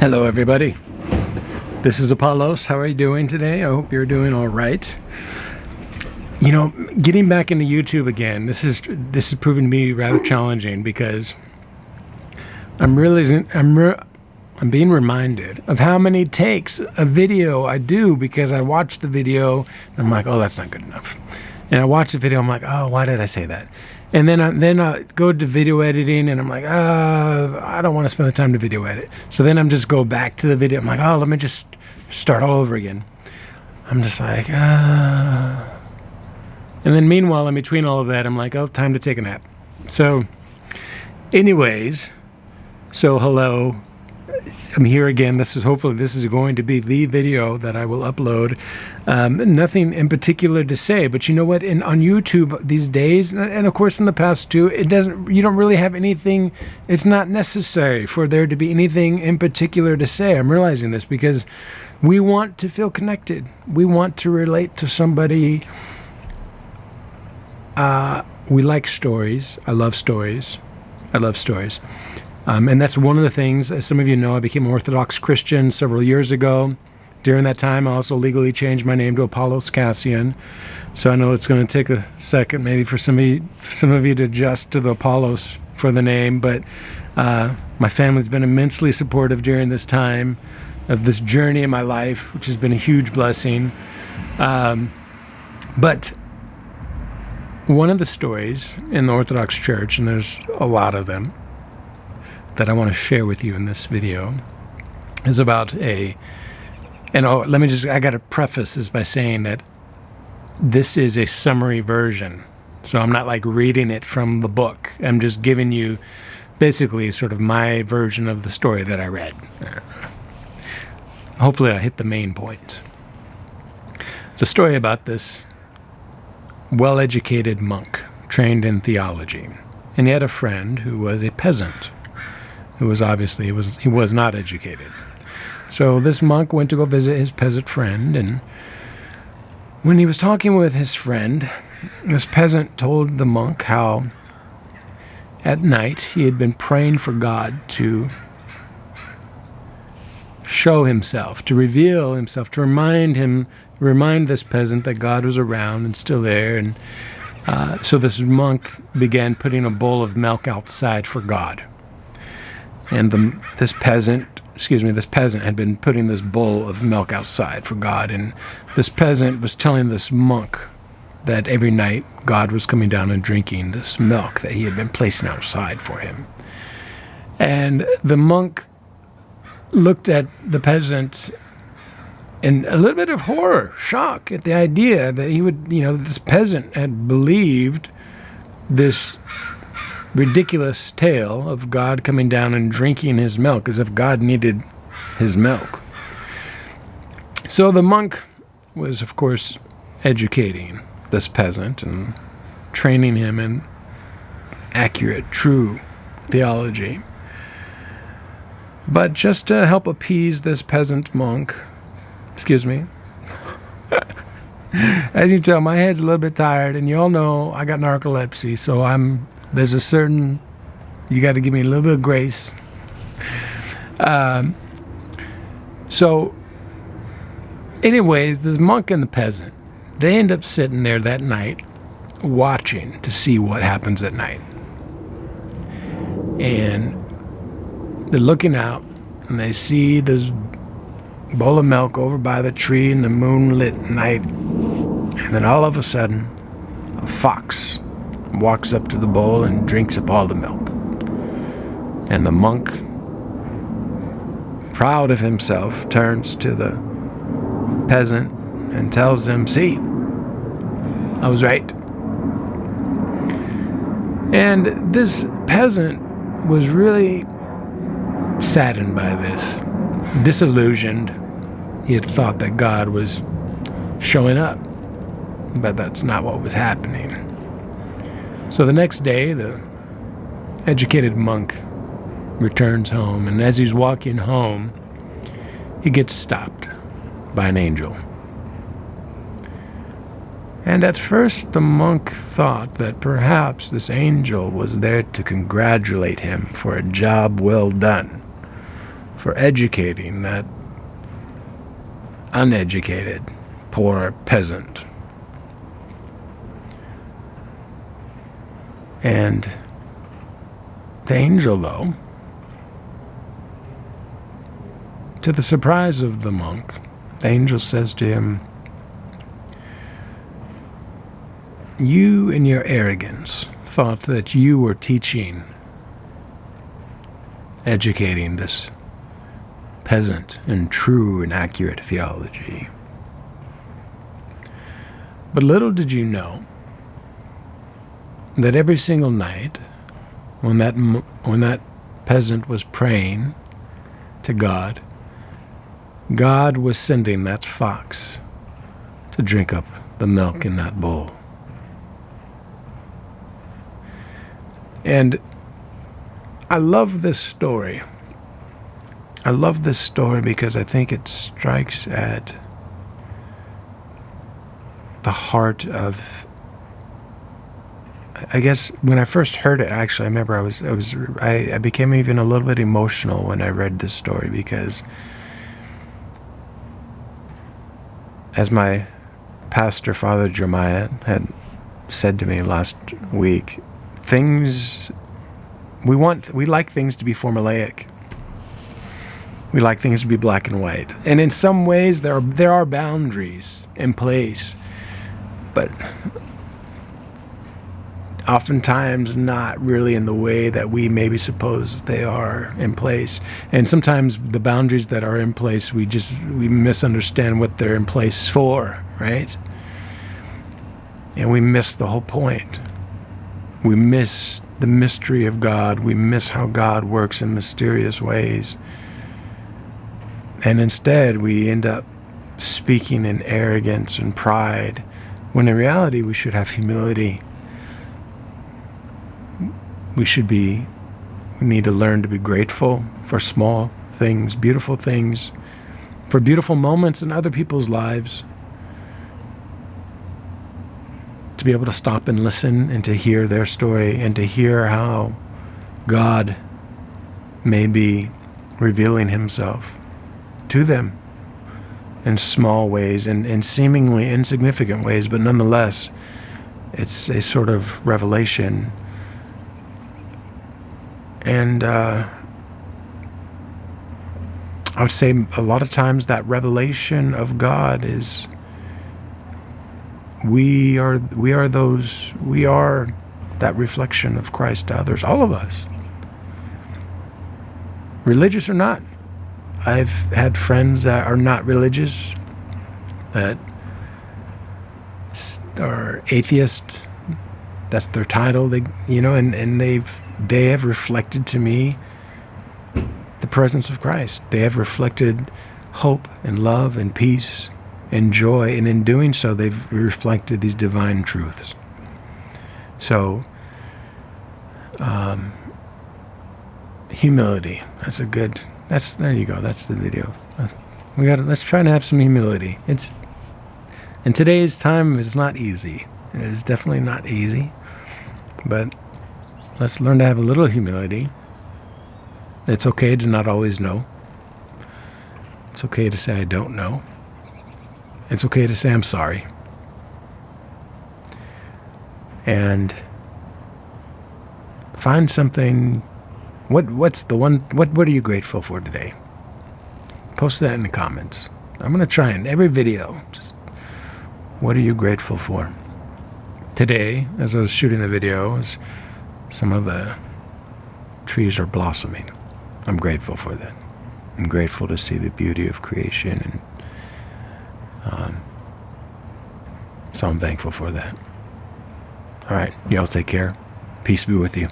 Hello, everybody. This is Apollos. How are you doing today? I hope you're doing all right. You know, getting back into YouTube again, this is proving to be rather challenging because I'm being reminded of how many takes a video I do because I watch the video and I'm like, oh, that's not good enough. And I watch the video, I'm like, oh, why did I say that? And then I go to video editing and I'm like, I don't want to spend the time to video edit. So then I'm just go back to the video. I'm like, oh, let me just start all over again. I'm just like, And then meanwhile, in between all of that, I'm like, oh, time to take a nap. So anyways, hello. I'm here again. Hopefully this is going to be the video that I will upload. Nothing in particular to say, but you know what? On YouTube these days, and of course in the past too, you don't really have anything. It's not necessary for there to be anything in particular to say. I'm realizing this because we want to feel connected. We want to relate to somebody. We like stories. I love stories. And that's one of the things, as some of you know, I became an Orthodox Christian several years ago. During that time, I also legally changed my name to Apollos Cassian. So I know it's going to take a second maybe for some of you to adjust to the Apollos for the name. But my family's been immensely supportive during this time of this journey in my life, which has been a huge blessing. But one of the stories in the Orthodox Church, and there's a lot of them, that I want to share with you in this video is about I got to preface this by saying that this is a summary version. So I'm not like reading it from the book. I'm just giving you basically sort of my version of the story that I read. Hopefully I hit the main points. It's a story about this well-educated monk trained in theology. And he had a friend who was a peasant. Who was obviously, he was not educated. So this monk went to go visit his peasant friend, and when he was talking with his friend, this peasant told the monk how at night he had been praying for God to show himself, to reveal himself, to remind this peasant that God was around and still there. And so this monk began putting a bowl of milk outside for God. And this peasant had been putting this bowl of milk outside for God. And this peasant was telling this monk that every night God was coming down and drinking this milk that he had been placing outside for him. And the monk looked at the peasant in a little bit of horror, shock at the idea that this peasant had believed this ridiculous tale of God coming down and drinking his milk as if God needed his milk. So the monk was, of course, educating this peasant and training him in accurate, true theology. But just to help appease this peasant monk, as you tell, my head's a little bit tired, and you all know I got narcolepsy, so you got to give me a little bit of grace. So anyways, this monk and the peasant, they end up sitting there that night watching to see what happens at night. And they're looking out and they see this bowl of milk over by the tree in the moonlit night. And then all of a sudden, a fox walks up to the bowl and drinks up all the milk. And the monk, proud of himself, turns to the peasant and tells him, "See, I was right." And this peasant was really saddened by this, disillusioned. He had thought that God was showing up, but that's not what was happening. So the next day, the educated monk returns home, and as he's walking home, he gets stopped by an angel. And at first the monk thought that perhaps this angel was there to congratulate him for a job well done, for educating that uneducated, poor peasant. And the angel, though, to the surprise of the monk, the angel says to him, "You, in your arrogance, thought that you were teaching, educating this peasant in true and accurate theology. But little did you know that every single night when that peasant was praying to God, God was sending that fox to drink up the milk in that bowl." And I love this story. I love this story because I think it strikes at the heart of, I guess when I first heard it, actually, I remember I became even a little bit emotional when I read this story, because as my pastor, Father Jeremiah, had said to me last week, we like things to be formulaic. We like things to be black and white. And in some ways there are boundaries in place, but oftentimes not really in the way that we maybe suppose they are in place. And sometimes the boundaries that are in place, we misunderstand what they're in place for, right? And we miss the whole point. We miss the mystery of God. We miss how God works in mysterious ways. And instead, we end up speaking in arrogance and pride, when in reality, we should have humility. We need to learn to be grateful for small things, beautiful things, for beautiful moments in other people's lives. To be able to stop and listen and to hear their story and to hear how God may be revealing himself to them in small ways and in seemingly insignificant ways, but nonetheless, it's a sort of revelation. And I would say a lot of times that revelation of God is we are that reflection of Christ to others, all of us, religious or not. I've had friends that are not religious, that are atheist. That's their title. And they have reflected to me the presence of Christ. They have reflected hope and love and peace and joy, and in doing so, they've reflected these divine truths. So, humility. There you go. That's the video. Let's try to have some humility. It's in today's time, it's not easy. It is definitely not easy, but let's learn to have a little humility. It's okay to not always know. It's okay to say I don't know. It's okay to say I'm sorry. And find something. What are you grateful for today? Post that in the comments. I'm going to try in every video. Just what are you grateful for? Today, as I was shooting the video, some of the trees are blossoming. I'm grateful for that. I'm grateful to see the beauty of creation, and so I'm thankful for that. All right, y'all take care. Peace be with you.